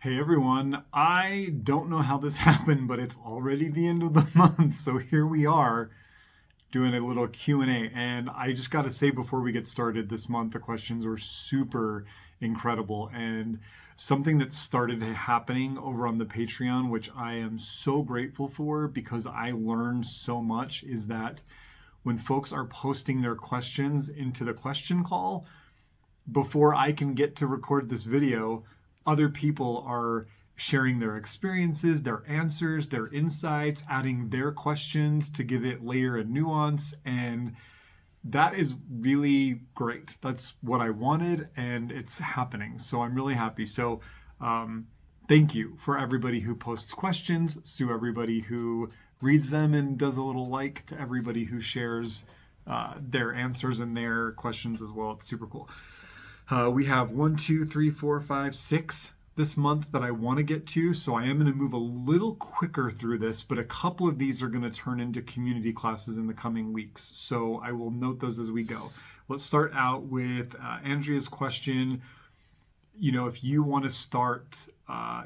Hey everyone, I don't know how this happened, but it's already the end of the month, so here we are doing a little Q&A. And I just got to say before we get started, this month the questions were super incredible and something that started happening over on the Patreon, which I am so grateful for because I learned so much, is that when folks are posting their questions into the question call, before I can get to record this video, other people are sharing their experiences, their answers, their insights, adding their questions to give it layer and nuance. And that is really great. That's what I wanted, and it's happening. So I'm really happy. So thank you for everybody who posts questions, to everybody who reads them and does a little like, to everybody who shares their answers and their questions as well. It's super cool. We have 1, 2, 3, 4, 5, 6 this month that I want to get to, so I am going to move a little quicker through this, but a couple of these are going to turn into community classes in the coming weeks, so I will note those as we go. Let's start out with Andrea's question. If you want to start,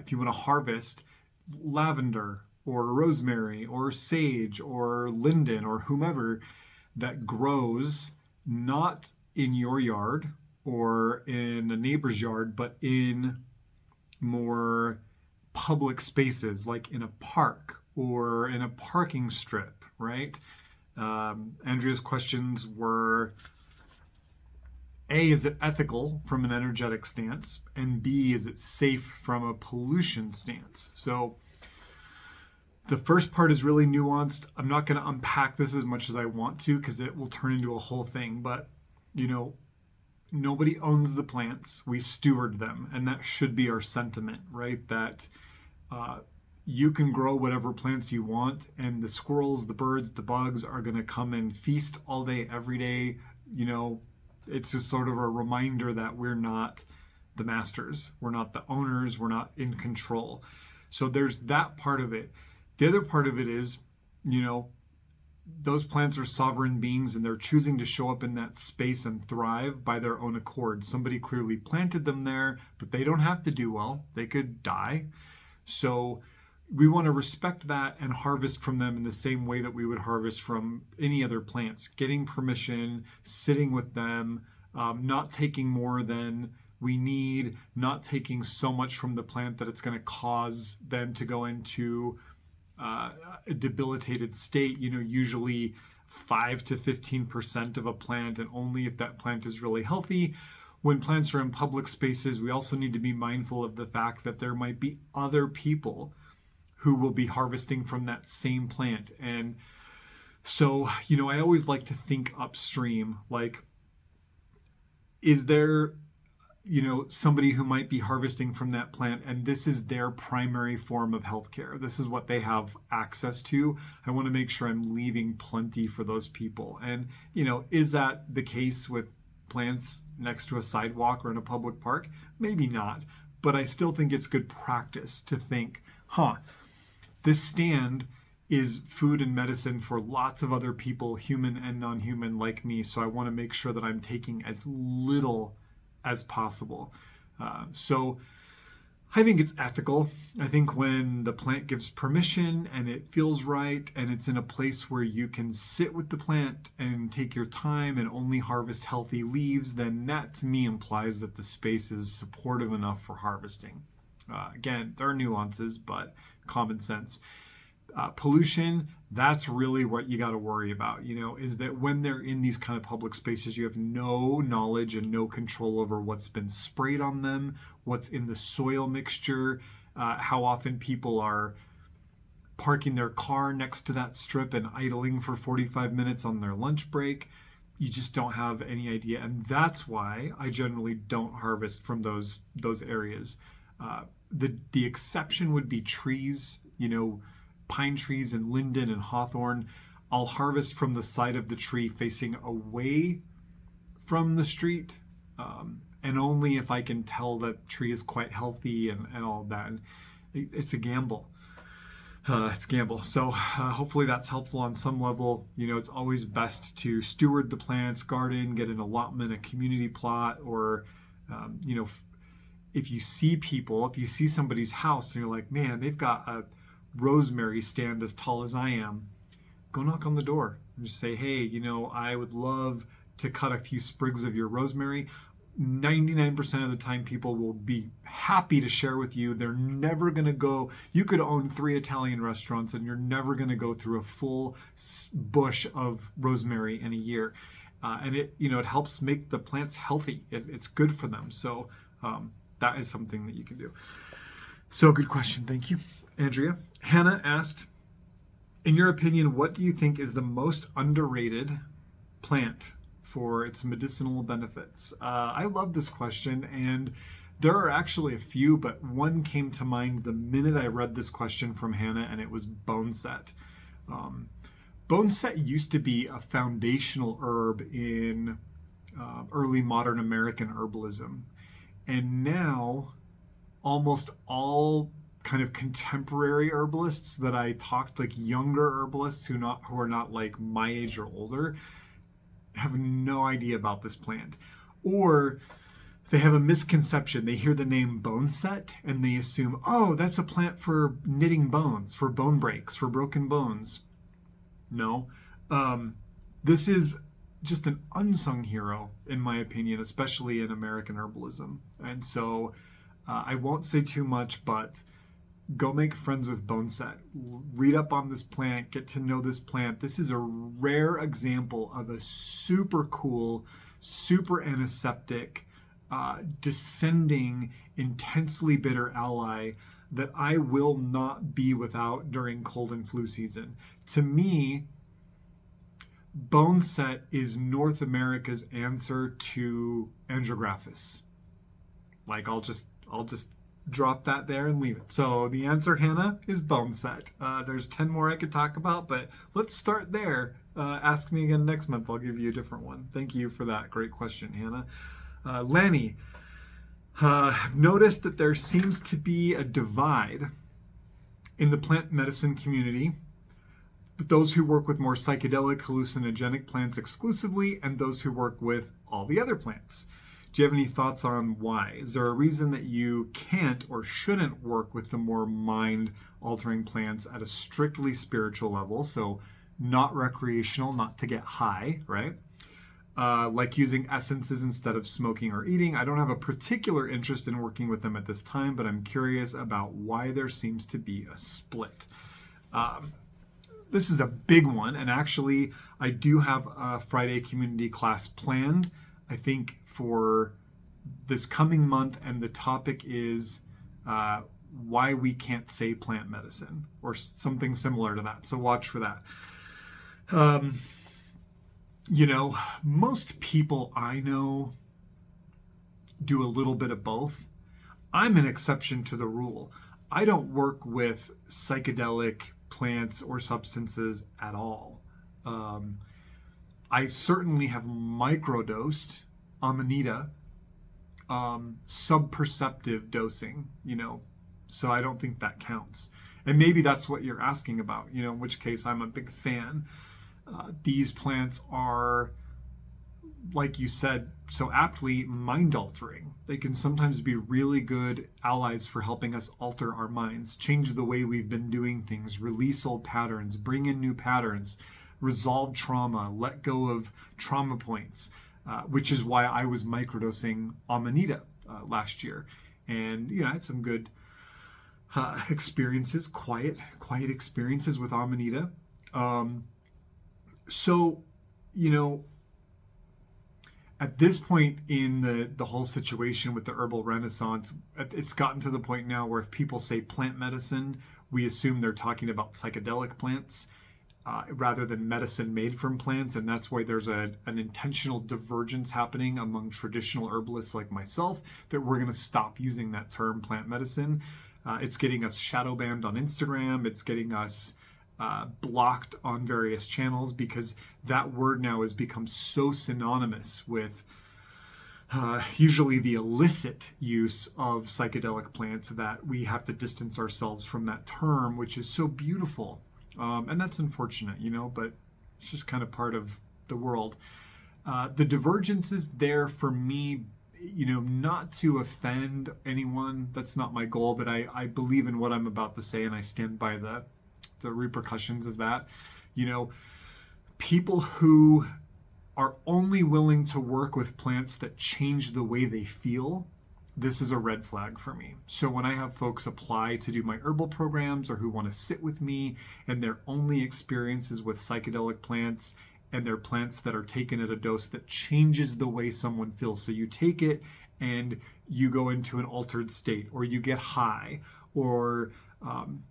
if you want to harvest lavender or rosemary or sage or linden or whomever that grows not in your yard or in a neighbor's yard, but in more public spaces, like in a park or in a parking strip, right? Andrea's questions were, A, is it ethical from an energetic stance? And B, is it safe from a pollution stance? So the first part is really nuanced. I'm not going to unpack this as much as I want to because it will turn into a whole thing, but nobody owns the plants. We steward them. And that should be our sentiment, right? That you can grow whatever plants you want, and the squirrels, the birds, the bugs are going to come and feast all day, every day. It's just sort of a reminder that we're not the masters. We're not the owners. We're not in control. So there's that part of it. The other part of it is, those plants are sovereign beings and they're choosing to show up in that space and thrive by their own accord. Somebody clearly planted them there, but they don't have to do well. They could die. So we want to respect that and harvest from them in the same way that we would harvest from any other plants. Getting permission, sitting with them, not taking more than we need, not taking so much from the plant that it's going to cause them to go into a debilitated state, usually 5 to 15% of a plant, and only if that plant is really healthy. When plants are in public spaces, we also need to be mindful of the fact that there might be other people who will be harvesting from that same plant. And so, I always like to think upstream, like, is there somebody who might be harvesting from that plant and this is their primary form of healthcare. This is what they have access to. I want to make sure I'm leaving plenty for those people. And, is that the case with plants next to a sidewalk or in a public park? Maybe not, but I still think it's good practice to think, this stand is food and medicine for lots of other people, human and non-human like me. So I want to make sure that I'm taking as little as possible. So I think it's ethical. I think when the plant gives permission and it feels right and it's in a place where you can sit with the plant and take your time and only harvest healthy leaves, then that to me implies that the space is supportive enough for harvesting. Again, there are nuances, but common sense. Pollution, that's really what you got to worry about, is that when they're in these kind of public spaces, you have no knowledge and no control over what's been sprayed on them, what's in the soil mixture, how often people are parking their car next to that strip and idling for 45 minutes on their lunch break. You just don't have any idea. And that's why I generally don't harvest from those areas. The exception would be trees, pine trees and linden and hawthorn. I'll harvest from the side of the tree facing away from the street, and only if I can tell that tree is quite healthy and all that. And it's a gamble. It's a gamble. So hopefully that's helpful on some level. It's always best to steward the plants, garden, get an allotment, a community plot, or if you see people, if you see somebody's house and you're like, man, they've got a rosemary stand as tall as I am, go knock on the door and just say, hey, I would love to cut a few sprigs of your rosemary. 99% of the time, people will be happy to share with you. They're never going to go, you could own 3 Italian restaurants and you're never going to go through a full bush of rosemary in a year. And it helps make the plants healthy. It's good for them. So that is something that you can do. So good question. Thank you, Andrea. Hannah asked, in your opinion, what do you think is the most underrated plant for its medicinal benefits? I love this question, and there are actually a few, but one came to mind the minute I read this question from Hannah, and it was boneset. Boneset used to be a foundational herb in early modern American herbalism, and now almost all kind of contemporary herbalists that I talked, like younger herbalists who are not like my age or older, have no idea about this plant, or they have a misconception. They hear the name boneset and they assume, oh, that's a plant for knitting bones, for bone breaks, for broken bones. No, this is just an unsung hero, in my opinion, especially in American herbalism. And so I won't say too much, but go make friends with boneset. Read up on this plant, get to know this plant. This is a rare example of a super cool, super antiseptic, descending, intensely bitter ally that I will not be without during cold and flu season. To me, boneset is North America's answer to andrographis. Like, I'll just drop that there and leave it. So the answer, Hannah, is boneset. There's 10 more I could talk about, but let's start there. Ask me again next month. I'll give you a different one. Thank you for that great question, Hannah. Lanny, I've noticed that there seems to be a divide in the plant medicine community, but those who work with more psychedelic, hallucinogenic plants exclusively, and those who work with all the other plants. Do you have any thoughts on why? Is there a reason that you can't or shouldn't work with the more mind-altering plants at a strictly spiritual level? So not recreational, not to get high, right? Like using essences instead of smoking or eating. I don't have a particular interest in working with them at this time, but I'm curious about why there seems to be a split. This is a big one, and actually I do have a Friday community class planned, I think, for this coming month, and the topic is why we can't say plant medicine, or something similar to that. So watch for that. Most people I know do a little bit of both. I'm an exception to the rule. I don't work with psychedelic plants or substances at all. I certainly have microdosed Amanita, subperceptive dosing, so I don't think that counts. And maybe that's what you're asking about, in which case I'm a big fan. These plants are, like you said so aptly, mind-altering. They can sometimes be really good allies for helping us alter our minds, change the way we've been doing things, release old patterns, bring in new patterns, resolve trauma, let go of trauma points, which is why I was microdosing Amanita last year. And, I had some good experiences, quiet experiences with Amanita. So, at this point in the whole situation with the herbal renaissance, it's gotten to the point now where if people say plant medicine, we assume they're talking about psychedelic plants rather than medicine made from plants. And that's why there's an intentional divergence happening among traditional herbalists like myself, that we're going to stop using that term plant medicine. It's getting us shadow banned on Instagram. It's getting us blocked on various channels because that word now has become so synonymous with usually the illicit use of psychedelic plants that we have to distance ourselves from that term, which is so beautiful. And that's unfortunate, but it's just kind of part of the world. The divergence is there for me not to offend anyone. That's not my goal, but I believe in what I'm about to say, and I stand by the repercussions of that. You know, people who are only willing to work with plants that change the way they feel, this is a red flag for me. So when I have folks apply to do my herbal programs or who want to sit with me and their only experiences with psychedelic plants and they're plants that are taken at a dose that changes the way someone feels. So you take it and you go into an altered state, or you get high, or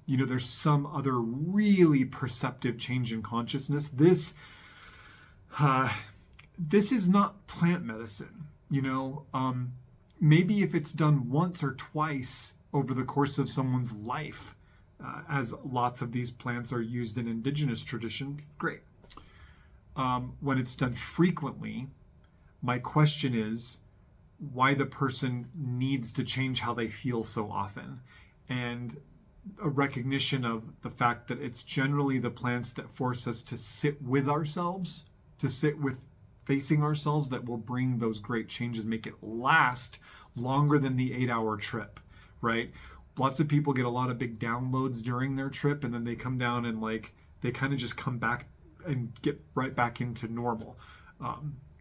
there's some other really perceptive change in consciousness. This is not plant medicine. Maybe if it's done once or twice over the course of someone's life, as lots of these plants are used in indigenous tradition, great. When it's done frequently, my question is why the person needs to change how they feel so often. And a recognition of the fact that it's generally the plants that force us to sit with ourselves, to sit with facing ourselves, that will bring those great changes, make it last longer than the 8-hour trip, right? Lots of people get a lot of big downloads during their trip, and then they come down and they kind of just come back and get right back into normal.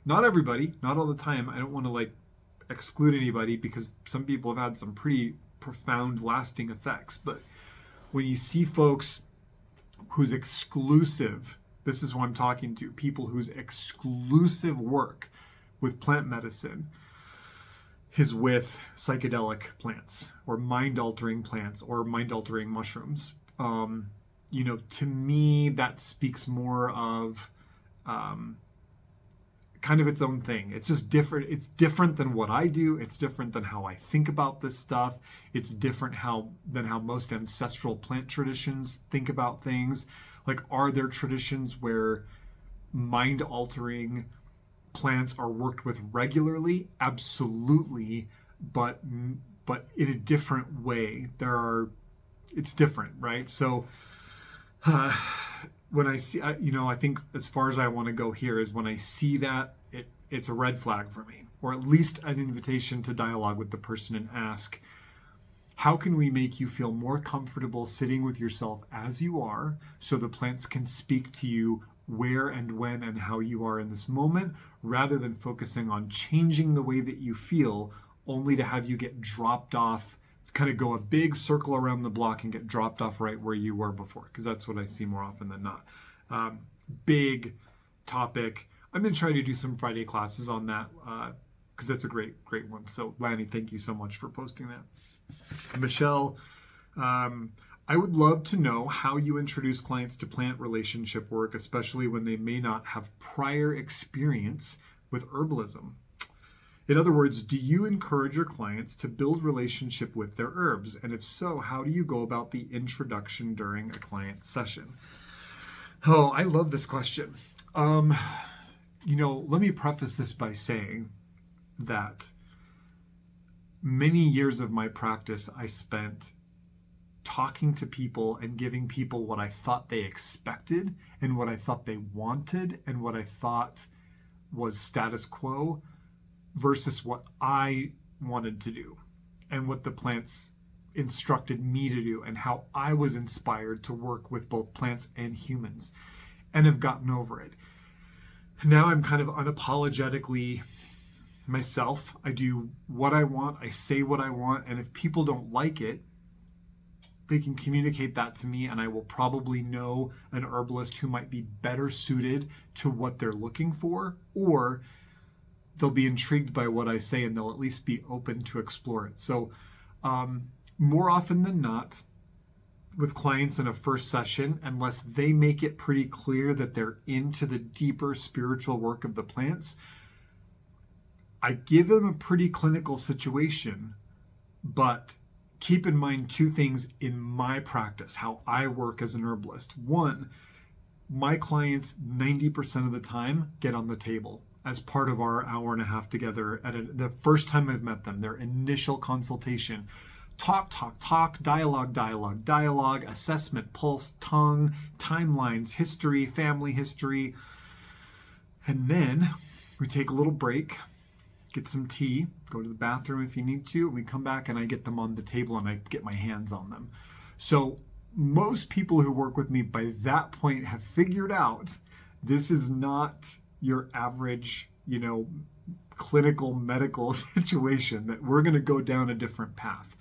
Not everybody, not all the time. I don't want to exclude anybody, because some people have had some pretty profound lasting effects. But when you see folks whose exclusive, this is who I'm talking to, people whose exclusive work with plant medicine is with psychedelic plants or mind-altering plants or mind-altering mushrooms, to me, that speaks more of kind of its own thing. It's just different. It's different than what I do. It's different than how I think about this stuff. It's different than how most ancestral plant traditions think about things. Are there traditions where mind-altering plants are worked with regularly? Absolutely, but in a different way. It's different, right? So when I see, I think as far as I want to go here is when I see that, it's a red flag for me, or at least an invitation to dialogue with the person and ask, how can we make you feel more comfortable sitting with yourself as you are, so the plants can speak to you where and when and how you are in this moment, rather than focusing on changing the way that you feel, only to have you get dropped off, kind of go a big circle around the block and get dropped off right where you were before, because that's what I see more often than not. Big topic. I'm going to try to do some Friday classes on that, because that's a great one. So Lanny, thank you so much for posting that. Michelle, I would love to know how you introduce clients to plant relationship work, especially when they may not have prior experience with herbalism. In other words, do you encourage your clients to build relationship with their herbs? And if so, how do you go about the introduction during a client session? Oh, I love this question. Let me preface this by saying that many years of my practice I spent talking to people and giving people what I thought they expected and what I thought they wanted and what I thought was status quo, versus what I wanted to do and what the plants instructed me to do and how I was inspired to work with both plants and humans, and have gotten over it. Now I'm kind of unapologetically myself. I do what I want, I say what I want, and if people don't like it, they can communicate that to me, and I will probably know an herbalist who might be better suited to what they're looking for, or they'll be intrigued by what I say and they'll at least be open to explore it. So more often than not, with clients in a first session, unless they make it pretty clear that they're into the deeper spiritual work of the plants, I give them a pretty clinical situation, but keep in mind two things in my practice, how I work as an herbalist. One, my clients 90% of the time get on the table as part of our hour and a half together the first time I've met them, their initial consultation. Talk, dialogue, assessment, pulse, tongue, timelines, history, family history. And then we take a little break, get some tea, go to the bathroom if you need to, and we come back and I get them on the table and I get my hands on them. So most people who work with me by that point have figured out this is not your average, clinical medical situation, that we're going to go down a different path.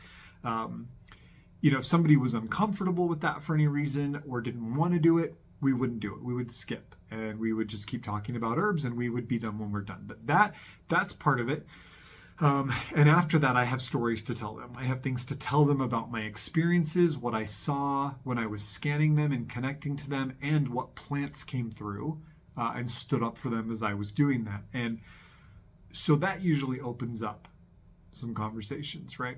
If somebody was uncomfortable with that for any reason or didn't want to do it, we wouldn't do it. We would skip and we would just keep talking about herbs and we would be done when we're done. But that's part of it. And after that, I have stories to tell them. I have things to tell them about my experiences, what I saw when I was scanning them and connecting to them, and what plants came through and stood up for them as I was doing that. And so that usually opens up some conversations, right?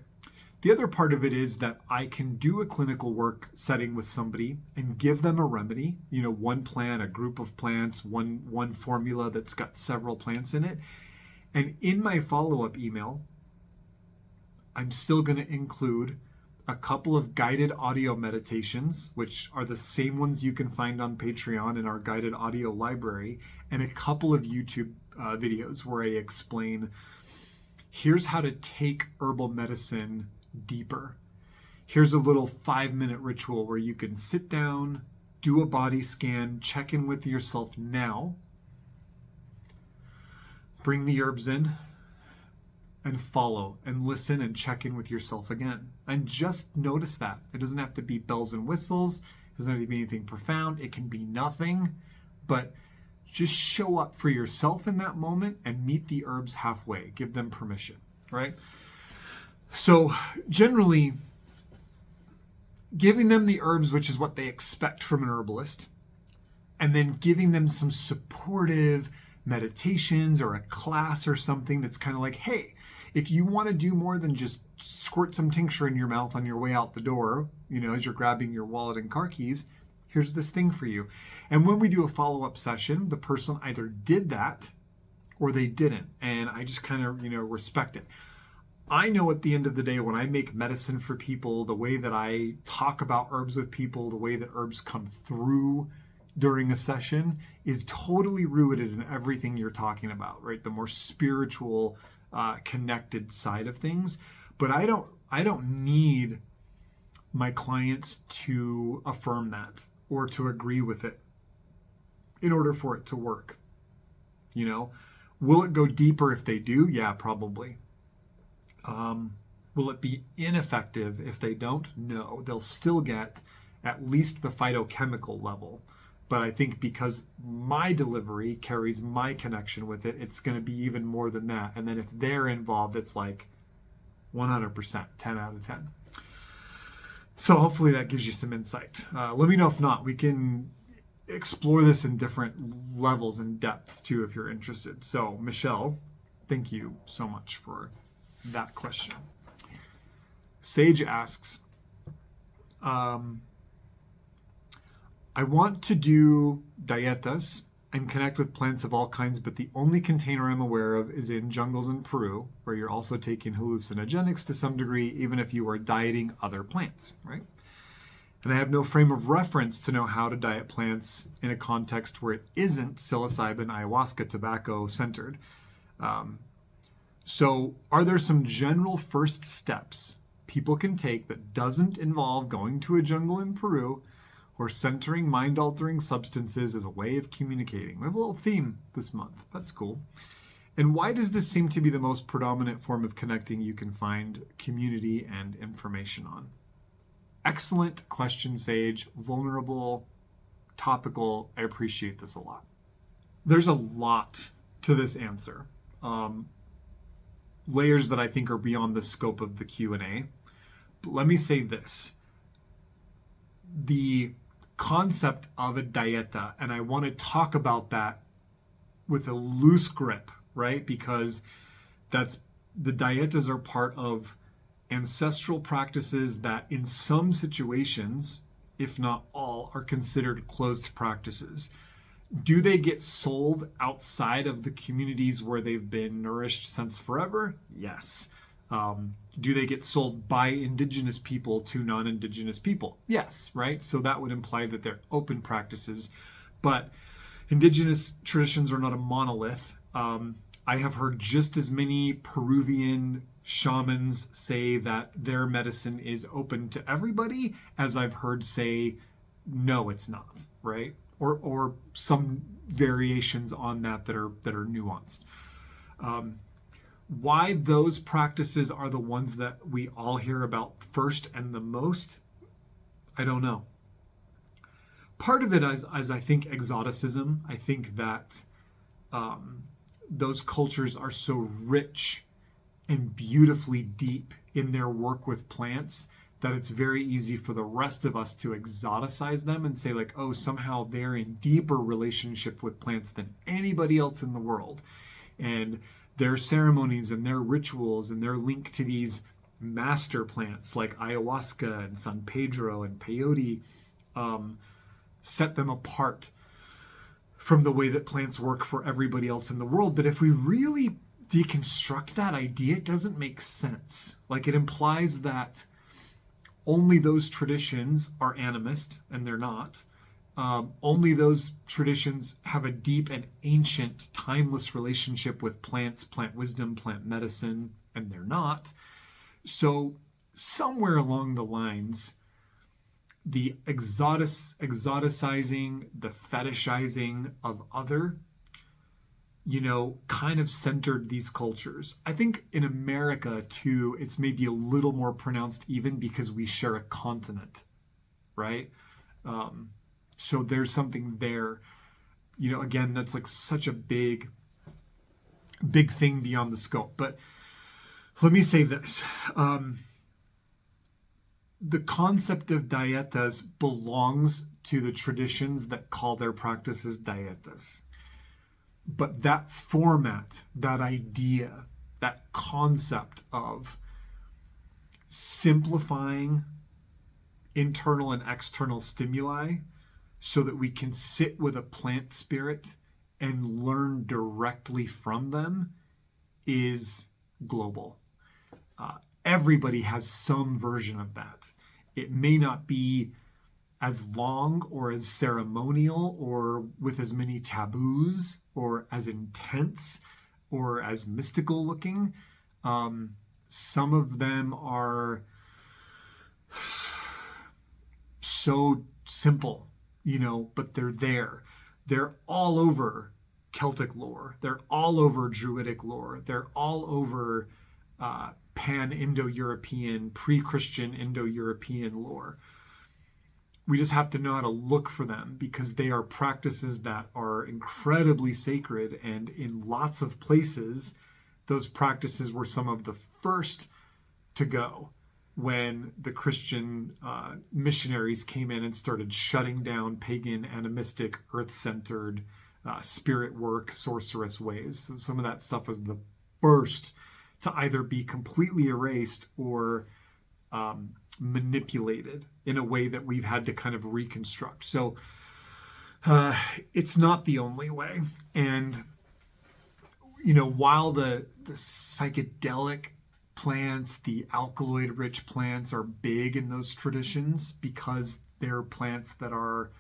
The other part of it is that I can do a clinical work setting with somebody and give them a remedy, one plant, a group of plants, one formula that's got several plants in it. And in my follow-up email, I'm still going to include a couple of guided audio meditations, which are the same ones you can find on Patreon in our guided audio library, and a couple of YouTube videos where I explain, here's how to take herbal medicine deeper. Here's a little 5-minute ritual where you can sit down, do a body scan, check in with yourself now, bring the herbs in, and follow and listen and check in with yourself again. And just notice that. It doesn't have to be bells and whistles. It doesn't have to be anything profound. It can be nothing, but just show up for yourself in that moment and meet the herbs halfway. Give them permission, right? So generally, giving them the herbs, which is what they expect from an herbalist, and then giving them some supportive meditations or a class or something that's kind of like, hey, if you want to do more than just squirt some tincture in your mouth on your way out the door, as you're grabbing your wallet and car keys, here's this thing for you. And when we do a follow-up session, the person either did that or they didn't. And I just kind of, respect it. I know at the end of the day, when I make medicine for people, the way that I talk about herbs with people, the way that herbs come through during a session is totally rooted in everything you're talking about, right? The more spiritual, connected side of things. But I don't need my clients to affirm that or to agree with it in order for it to work. Will it go deeper if they do? Yeah, probably. Will it be ineffective if they don't? No, they'll still get at least the phytochemical level. But I think because my delivery carries my connection with it, it's going to be even more than that. And then if they're involved, it's like 100%, 10 out of 10. So hopefully that gives you some insight. Let me know if not. We can explore this in different levels and depths too if you're interested. So Michelle, thank you so much for that question. Sage asks, I want to do dietas and connect with plants of all kinds, but the only container I'm aware of is in jungles in Peru, where you're also taking hallucinogenics to some degree, even if you are dieting other plants, right? And I have no frame of reference to know how to diet plants in a context where it isn't psilocybin, ayahuasca, tobacco centered. So are there some general first steps people can take that doesn't involve going to a jungle in Peru or centering mind-altering substances as a way of communicating? We have a little theme this month. That's cool. And why does this seem to be the most predominant form of connecting you can find community and information on? Excellent question, Sage. Vulnerable, topical. I appreciate this a lot. There's a lot to this answer. Layers that I think are beyond the scope of the Q&A. But let me say this. The concept of a dieta, and I want to talk about that with a loose grip, right? Because the dietas are part of ancestral practices that in some situations, if not all, are considered closed practices. Do they get sold outside of the communities where they've been nourished since forever? Yes. Do they get sold by indigenous people to non-indigenous people? Yes, right? So that would imply that they're open practices. But indigenous traditions are not a monolith. I have heard just as many Peruvian shamans say that their medicine is open to everybody as I've heard say, no, it's not, right? Or some variations on that are nuanced. Why those practices are the ones that we all hear about first and the most, I don't know. Part of it is I think exoticism. I think that those cultures are so rich and beautifully deep in their work with plants that it's very easy for the rest of us to exoticize them and say like, oh, somehow they're in deeper relationship with plants than anybody else in the world. And their ceremonies and their rituals and their link to these master plants like ayahuasca and San Pedro and peyote set them apart from the way that plants work for everybody else in the world. But if we really deconstruct that idea, it doesn't make sense. Like, it implies that only those traditions are animist, and they're not. Only those traditions have a deep and ancient, timeless relationship with plants, plant wisdom, plant medicine, and they're not. So somewhere along the lines, the exoticizing, the fetishizing of other, kind of centered these cultures. I think in America, too, it's maybe a little more pronounced even because we share a continent, right? So there's something there. Again, that's like such a big thing beyond the scope. But let me say this. The concept of dietas belongs to the traditions that call their practices dietas. But that format, that idea, that concept of simplifying internal and external stimuli so that we can sit with a plant spirit and learn directly from them is global. Everybody has some version of that. It may not be as long or as ceremonial or with as many taboos or as intense or as mystical looking. Some of them are so simple, but they're there. They're all over Celtic lore. They're all over Druidic lore. They're all over pan-Indo-European, pre-Christian Indo-European lore. We just have to know how to look for them because they are practices that are incredibly sacred, and in lots of places, those practices were some of the first to go when the Christian missionaries came in and started shutting down pagan, animistic, earth-centered, spirit work, sorceress ways. So some of that stuff was the first to either be completely erased or manipulated in a way that we've had to kind of reconstruct. So it's not the only way. And, while the psychedelic plants, the alkaloid-rich plants are big in those traditions because they're plants that are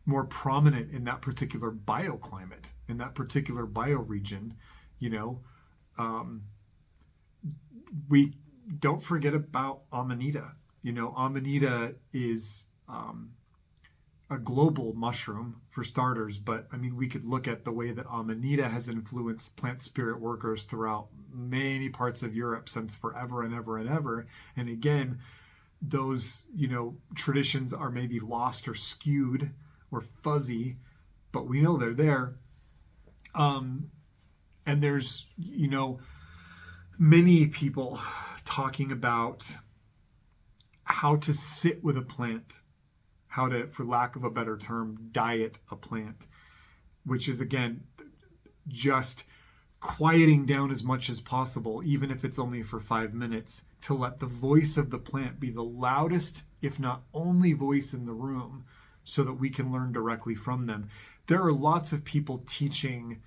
more prominent in that particular bioclimate, in that particular bioregion, we don't forget about Amanita. Amanita is a global mushroom for starters, but we could look at the way that Amanita has influenced plant spirit workers throughout many parts of Europe since forever and ever and ever. And again, those, traditions are maybe lost or skewed or fuzzy, but we know they're there. And there's, many people talking about how to sit with a plant, how to, for lack of a better term, diet a plant, which is, again, just quieting down as much as possible, even if it's only for 5 minutes, to let the voice of the plant be the loudest, if not only voice in the room, so that we can learn directly from them. There are lots of people teaching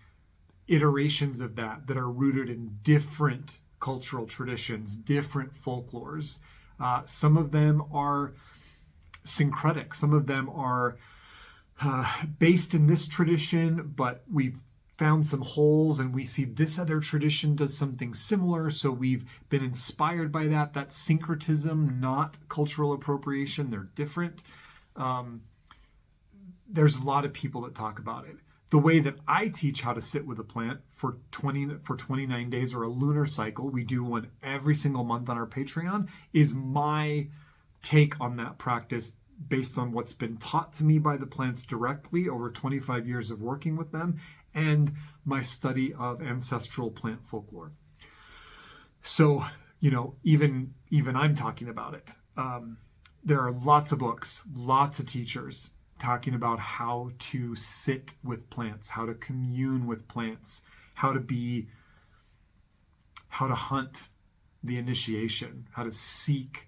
iterations of that are rooted in different cultural traditions, different folklores. Some of them are syncretic. Some of them are based in this tradition, but we've found some holes and we see this other tradition does something similar, so we've been inspired by that. That's syncretism, not cultural appropriation. They're different. There's a lot of people that talk about it. The way that I teach how to sit with a plant for 29 days, or a lunar cycle, we do one every single month on our Patreon, is my take on that practice based on what's been taught to me by the plants directly over 25 years of working with them, and my study of ancestral plant folklore. So, even I'm talking about it. There are lots of books, lots of teachers talking about how to sit with plants, how to commune with plants, how to hunt the initiation, how to seek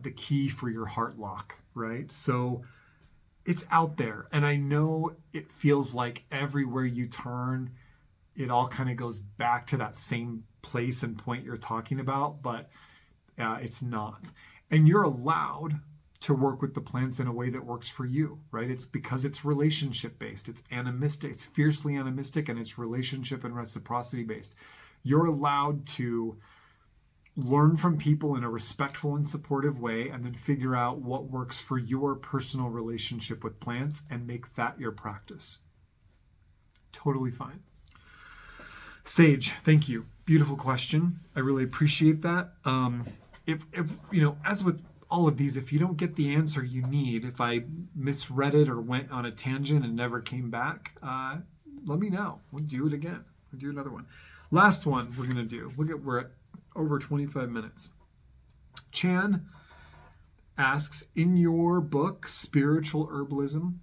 the key for your heart lock, right? So it's out there. And I know it feels like everywhere you turn, it all kind of goes back to that same place and point you're talking about, but it's not. And you're allowed to work with the plants in a way that works for you, right? It's because it's relationship based. It's animistic. It's fiercely animistic, and it's relationship and reciprocity based. You're allowed to learn from people in a respectful and supportive way, and then figure out what works for your personal relationship with plants and make that your practice. Totally fine. Sage, thank you. Beautiful question. I really appreciate that. If as with all of these, if you don't get the answer you need, if I misread it or went on a tangent and never came back, let me know. We'll do it again. We'll do another one. Last one we're going to do. We're at over 25 minutes. Chan asks, in your book, Spiritual Herbalism,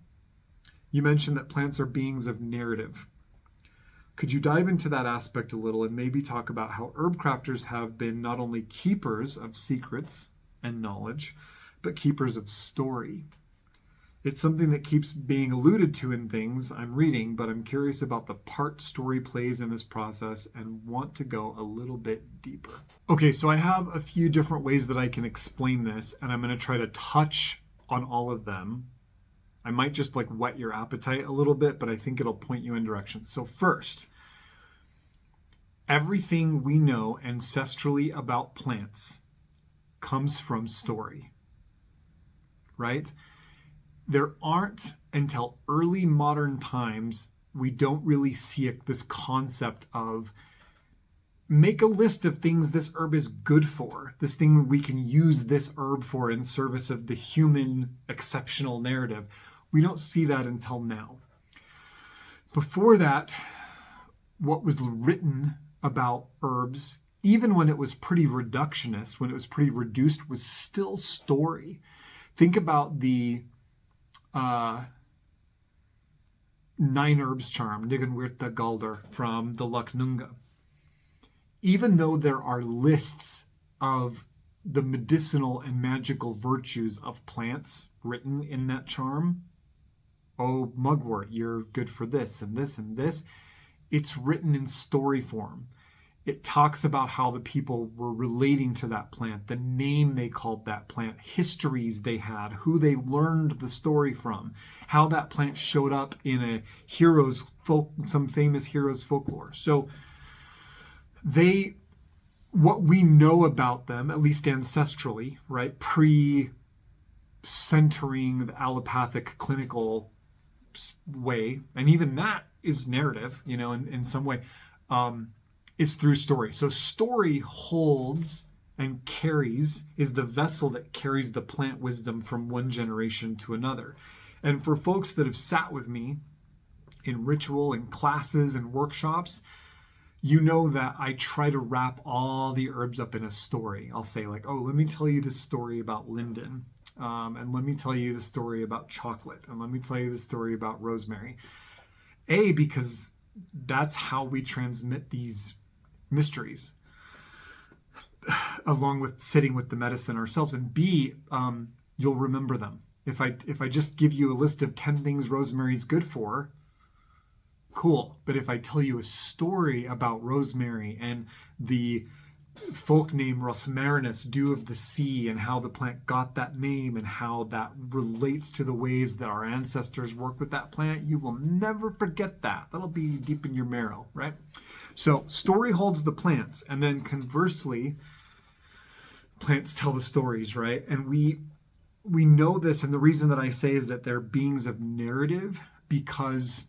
you mentioned that plants are beings of narrative. Could you dive into that aspect a little and maybe talk about how herb crafters have been not only keepers of secrets and knowledge, but keepers of story? It's something that keeps being alluded to in things I'm reading, but I'm curious about the part story plays in this process and want to go a little bit deeper. Okay, so I have a few different ways that I can explain this, and I'm going to try to touch on all of them. I might just whet your appetite a little bit, but I think it'll point you in directions. So first, everything we know ancestrally about plants comes from story, right? There aren't, until early modern times, we don't really see this concept of make a list of things this herb is good for, this thing we can use this herb for in service of the human exceptional narrative. We don't see that until now. Before that, what was written about herbs, even when it was pretty reductionist, when it was pretty reduced, was still story. Think about the 9 herbs charm, Niganwirtha Galdar, from the Laknunga. Even though there are lists of the medicinal and magical virtues of plants written in that charm, oh, mugwort, you're good for this and this and this, it's written in story form. It talks about how the people were relating to that plant, the name they called that plant, histories they had, who they learned the story from, how that plant showed up in some famous hero's folklore. So what we know about them, at least ancestrally, right, pre-centering the allopathic clinical way, and even that is narrative, in some way, is through story. So story holds and is the vessel that carries the plant wisdom from one generation to another. And for folks that have sat with me in ritual and classes and workshops, you know that I try to wrap all the herbs up in a story. I'll say let me tell you this story about linden, and let me tell you the story about chocolate, and let me tell you the story about rosemary. Because that's how we transmit these mysteries, along with sitting with the medicine ourselves. And B, you'll remember them. If I just give you a list of 10 things rosemary is good for, cool. But if I tell you a story about rosemary and the folk name Rosmarinus, dew of the sea, and how the plant got that name and how that relates to the ways that our ancestors worked with that plant, you will never forget that. That'll be deep in your marrow, right? So story holds the plants, and then conversely, plants tell the stories, right? And we know this, and the reason that I say is that they're beings of narrative, because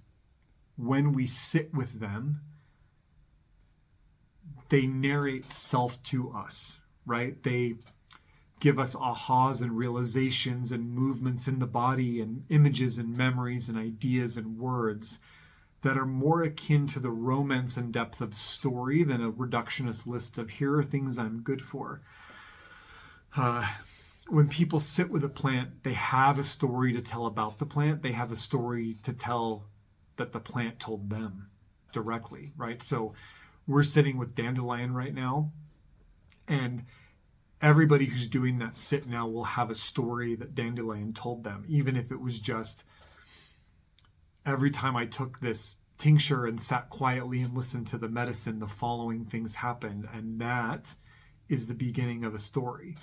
when we sit with them, they narrate self to us, right? They give us ahas and realizations and movements in the body and images and memories and ideas and words that are more akin to the romance and depth of story than a reductionist list of here are things I'm good for. When people sit with a plant, they have a story to tell about the plant. They have a story to tell that the plant told them directly, right? So we're sitting with dandelion right now, and everybody who's doing that sit now will have a story that dandelion told them, even if it was just every time I took this tincture and sat quietly and listened to the medicine, the following things happened. And that is the beginning of a story.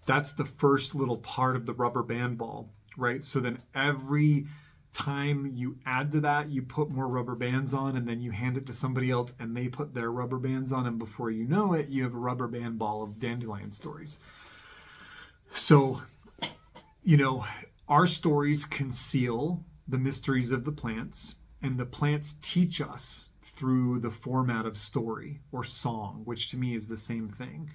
That's the first little part of the rubber band ball, right? So then every time you add to that, you put more rubber bands on, and then you hand it to somebody else and they put their rubber bands on, and before you know it, you have a rubber band ball of dandelion stories. So, our stories conceal the mysteries of the plants, and the plants teach us through the format of story or song, which to me is the same thing.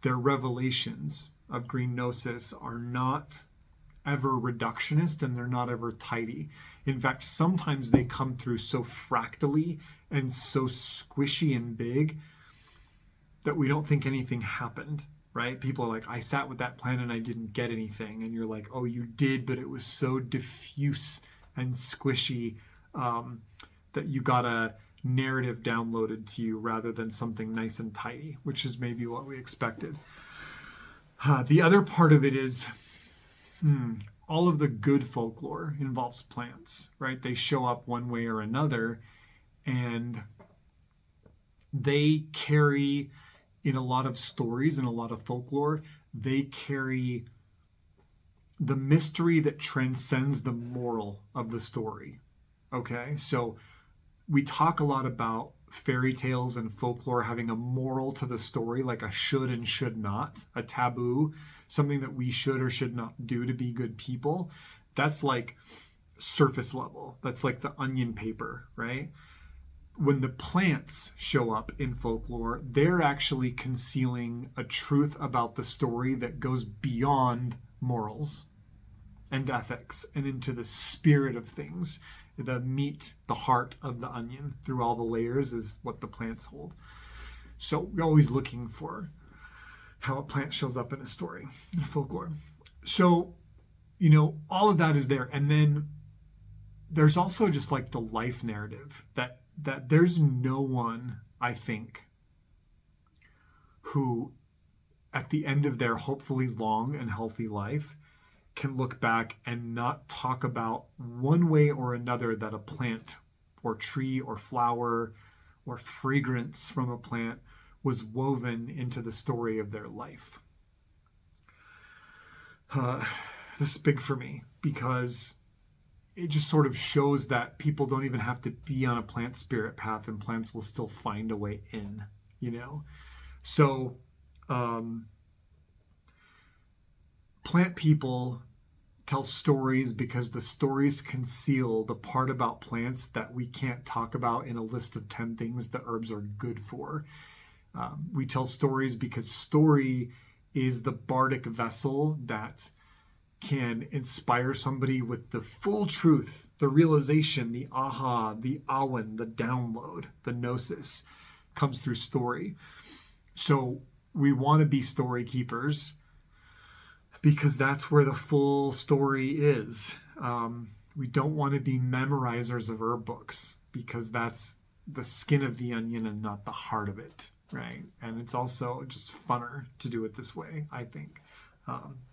Their revelations of green gnosis are not ever reductionist, and they're not ever tidy. In fact, sometimes they come through so fractally and so squishy and big that we don't think anything happened, right? People are like, I sat with that plant and I didn't get anything. And you're like, oh, you did, but it was so diffuse and squishy that you got a narrative downloaded to you rather than something nice and tidy, which is maybe what we expected. The other part of it is all of the good folklore involves plants, right? They show up one way or another, and they carry, in a lot of stories and a lot of folklore, they carry the mystery that transcends the moral of the story. Okay, so we talk a lot about fairy tales and folklore having a moral to the story, like a should and should not, a taboo, something that we should or should not do to be good people. That's like surface level. That's like the onion paper, right? When the plants show up in folklore, they're actually concealing a truth about the story that goes beyond morals and ethics and into the spirit of things. The meat, the heart of the onion through all the layers is what the plants hold. So we're always looking for how a plant shows up in a story, in folklore. So, all of that is there. And then there's also just like the life narrative that there's no one, I think, who at the end of their hopefully long and healthy life can look back and not talk about one way or another that a plant or tree or flower or fragrance from a plant was woven into the story of their life. This is big for me because it just sort of shows that people don't even have to be on a plant spirit path, and plants will still find a way in, So, plant people tell stories because the stories conceal the part about plants that we can't talk about in a list of 10 things that herbs are good for. We tell stories because story is the bardic vessel that can inspire somebody with the full truth, the realization, the aha, the awen, the download, the gnosis comes through story. So we want to be story keepers because that's where the full story is. We don't want to be memorizers of herb books because that's the skin of the onion and not the heart of it, right? And it's also just funner to do it this way, I think.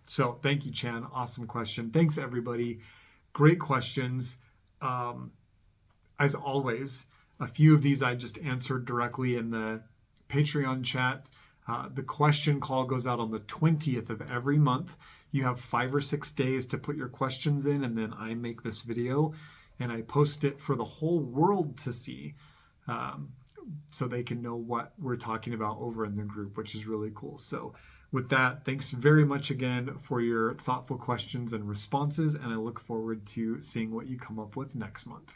So thank you, Chan. Awesome question. Thanks, everybody. Great questions. As always, a few of these I just answered directly in the Patreon chat. The question call goes out on the 20th of every month. You have 5 or 6 days to put your questions in, and then I make this video and I post it for the whole world to see, so they can know what we're talking about over in the group, which is really cool. So with that, thanks very much again for your thoughtful questions and responses, and I look forward to seeing what you come up with next month.